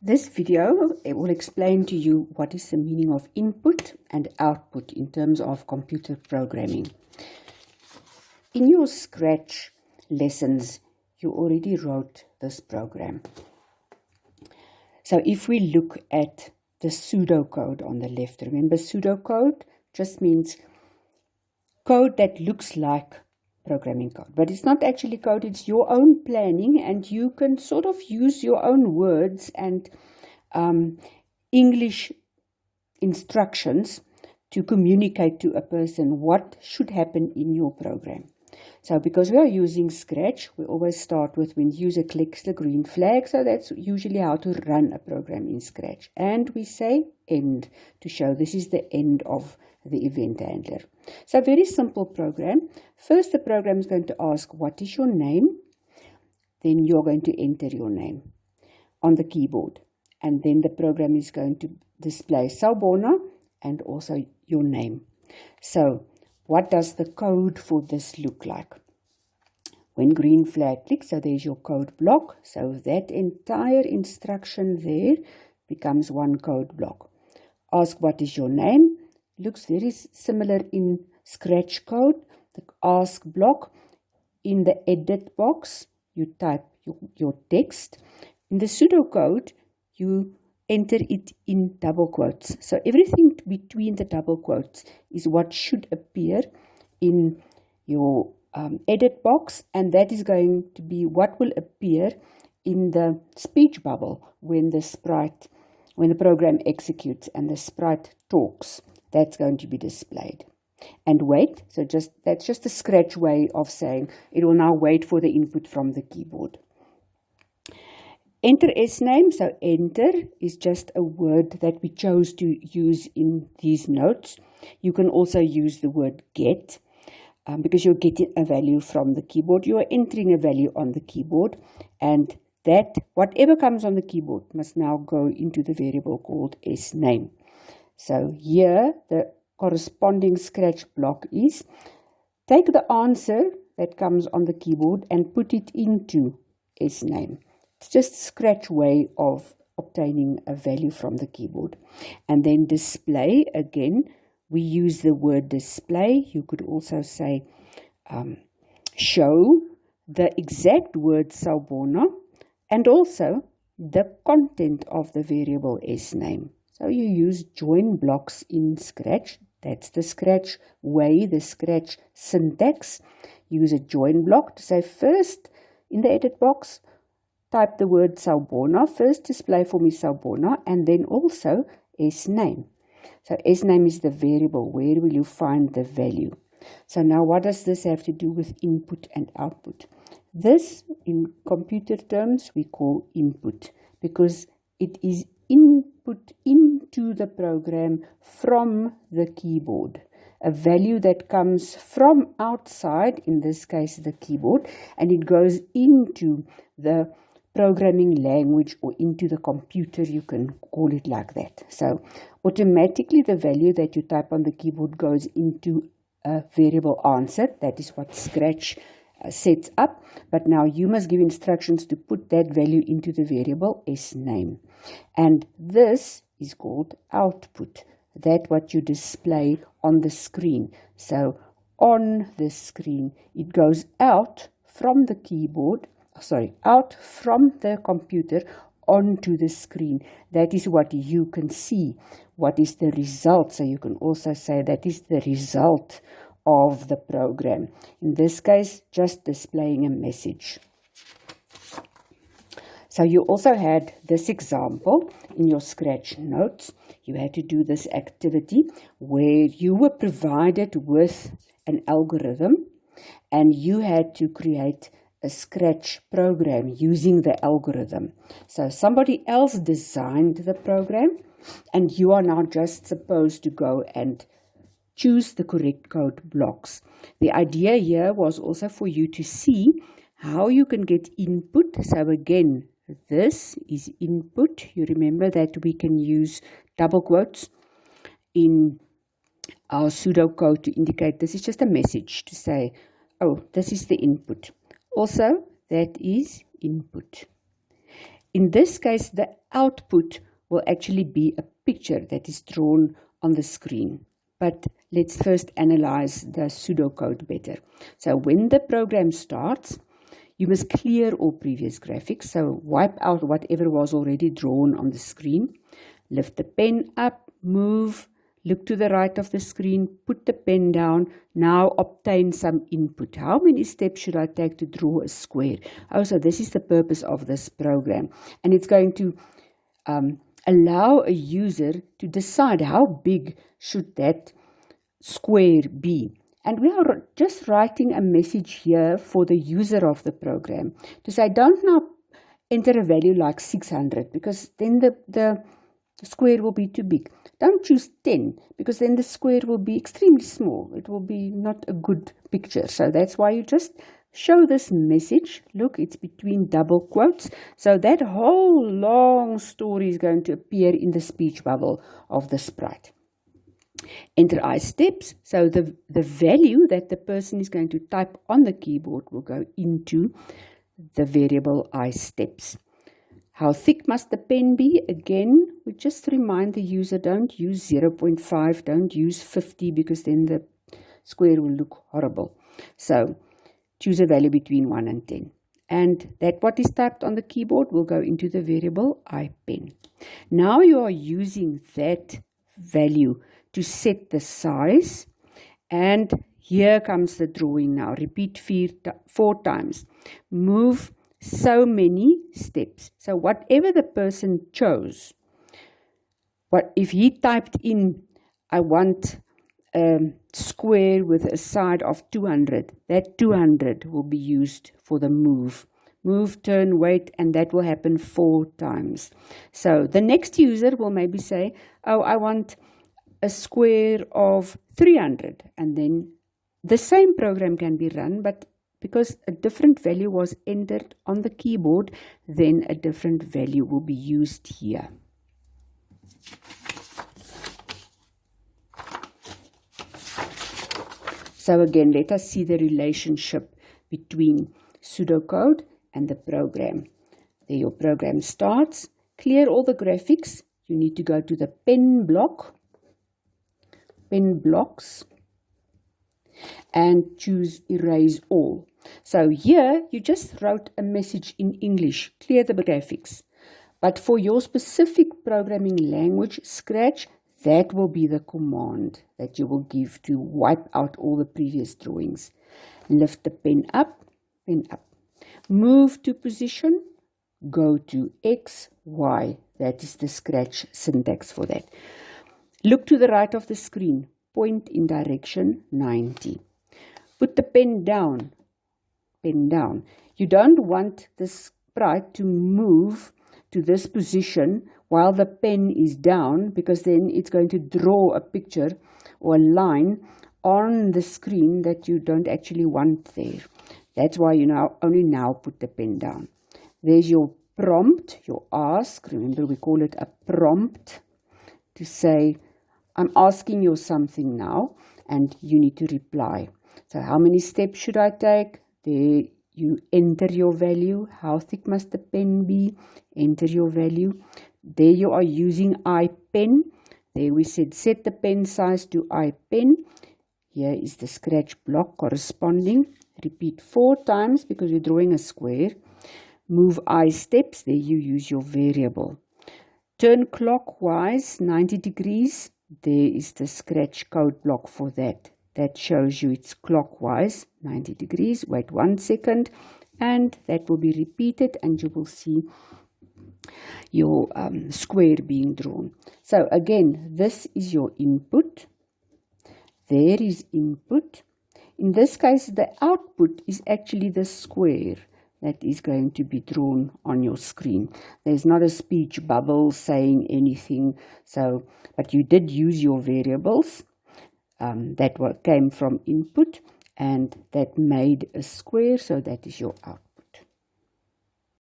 This video will explain to you what is the meaning of input and output in terms of computer programming. In your Scratch lessons, you already wrote this program. So if we look at the pseudocode on the left, remember pseudocode just means code that looks like programming code, but it's not actually code, it's your own planning, and you can sort of use your own words and English instructions to communicate to a person what should happen in your program. So because we are using Scratch, we always start with when the user clicks the green flag, so that's usually how to run a program in Scratch. And we say end to show this is the end of the event handler. So very simple program. First, the program is going to ask, what is your name? Then you're going to enter your name on the keyboard. And then the program is going to display Sawubona and also your name. So what does the code for this look like? When green flag clicks, so there's your code block. So that entire instruction there becomes one code block. Ask what is your name. Looks very similar in Scratch code. The ask block, in the edit box, you type your text. In the pseudocode, you enter it in double quotes. So everything between the double quotes is what should appear in your edit box, and that is going to be what will appear in the speech bubble when the program executes and the sprite talks. That's going to be displayed. And wait, so that's just a Scratch way of saying it will now wait for the input from the keyboard. Enter S name, so enter is just a word that we chose to use in these notes. You can also use the word get, because you're getting a value from the keyboard. You are entering a value on the keyboard, and that whatever comes on the keyboard must now go into the variable called S name. So here the corresponding Scratch block is take the answer that comes on the keyboard and put it into S name. It's just a Scratch way of obtaining a value from the keyboard. And then display, again, we use the word display. You could also say show the exact word Sawubona and also the content of the variable S name. So you use join blocks in Scratch. That's the Scratch way, the Scratch syntax. Use a join block to say first in the edit box, type the word Sawubona, first display for me Sawubona, and then also S name. So S name is the variable. Where will you find the value? So now what does this have to do with input and output? This, in computer terms, we call input because it is input into the program from the keyboard. A value that comes from outside, in this case the keyboard, and it goes into the programming language or into the computer, you can call it like that. So automatically the value that you type on the keyboard goes into a variable answer. That is what Scratch sets up, but now you must give instructions to put that value into the variable S name, and this is called output. That what you display on the screen. So on the screen it goes out from the keyboard, out from the computer onto the screen. That is what you can see. What is the result? So you can also say that is the result of the program. In this case, just displaying a message. So you also had this example in your Scratch notes. You had to do this activity where you were provided with an algorithm and you had to create a Scratch program using the algorithm. So somebody else designed the program and you are now just supposed to go and choose the correct code blocks. The idea here was also for you to see how you can get input. So again, this is input. You remember that we can use double quotes in our pseudocode to indicate this is just a message to say, oh, this is the input. Also, that is input. In this case, the output will actually be a picture that is drawn on the screen. But let's first analyze the pseudocode better. So when the program starts, you must clear all previous graphics. So wipe out whatever was already drawn on the screen. Lift the pen up, move, look to the right of the screen, put the pen down. Now obtain some input. How many steps should I take to draw a square? Oh, so this is the purpose of this program. And it's going to allow a user to decide how big should that square be. And we are just writing a message here for the user of the program to say, don't now enter a value like 600 because then the square will be too big. Don't choose 10 because then the square will be extremely small. It will be not a good picture. So that's why you just show this message. Look, it's between double quotes. So that whole long story is going to appear in the speech bubble of the sprite. Enter I steps. So the value that the person is going to type on the keyboard will go into the variable I steps. How thick must the pen be? Again, we just remind the user, don't use 0.5, don't use 50 because then the square will look horrible. So choose a value between 1 and 10. And that what is typed on the keyboard will go into the variable iPen. Now you are using that value to set the size. And here comes the drawing now. Repeat 4 times. Move so many steps. So whatever the person chose, if he typed in, I want square with a side of 200, that 200 will be used for the move. Move, turn, wait, and that will happen 4 times. So the next user will maybe say, oh, I want a square of 300, and then the same program can be run, but because a different value was entered on the keyboard, then a different value will be used here. So again, let us see the relationship between pseudocode and the program. There your program starts. Clear all the graphics. You need to go to the pen block, pen blocks, and choose erase all. So here you just wrote a message in English, clear the graphics. But for your specific programming language, Scratch, that will be the command that you will give to wipe out all the previous drawings. Lift the pen up, move to position, go to X, Y. That is the Scratch syntax for that. Look to the right of the screen, point in direction 90. Put the pen down, pen down. You don't want the sprite to move to this position while the pen is down, because then it's going to draw a picture or a line on the screen that you don't actually want there. That's why you only now put the pen down. There's your prompt, your ask. Remember, we call it a prompt to say, I'm asking you something now, and you need to reply. So how many steps should I take? There you enter your value. How thick must the pen be? Enter your value. There you are using iPen. There we said set the pen size to iPen. Here is the Scratch block corresponding. Repeat 4 times because you're drawing a square. Move I steps. There you use your variable. Turn clockwise 90 degrees. There is the Scratch code block for that. That shows you it's clockwise 90 degrees. Wait 1 second and that will be repeated and you will see your square being drawn. So again, this is your input. There is input. In this case, the output is actually the square that is going to be drawn on your screen. There's not a speech bubble saying anything. But you did use your variables that came from input and that made a square. So that is your output.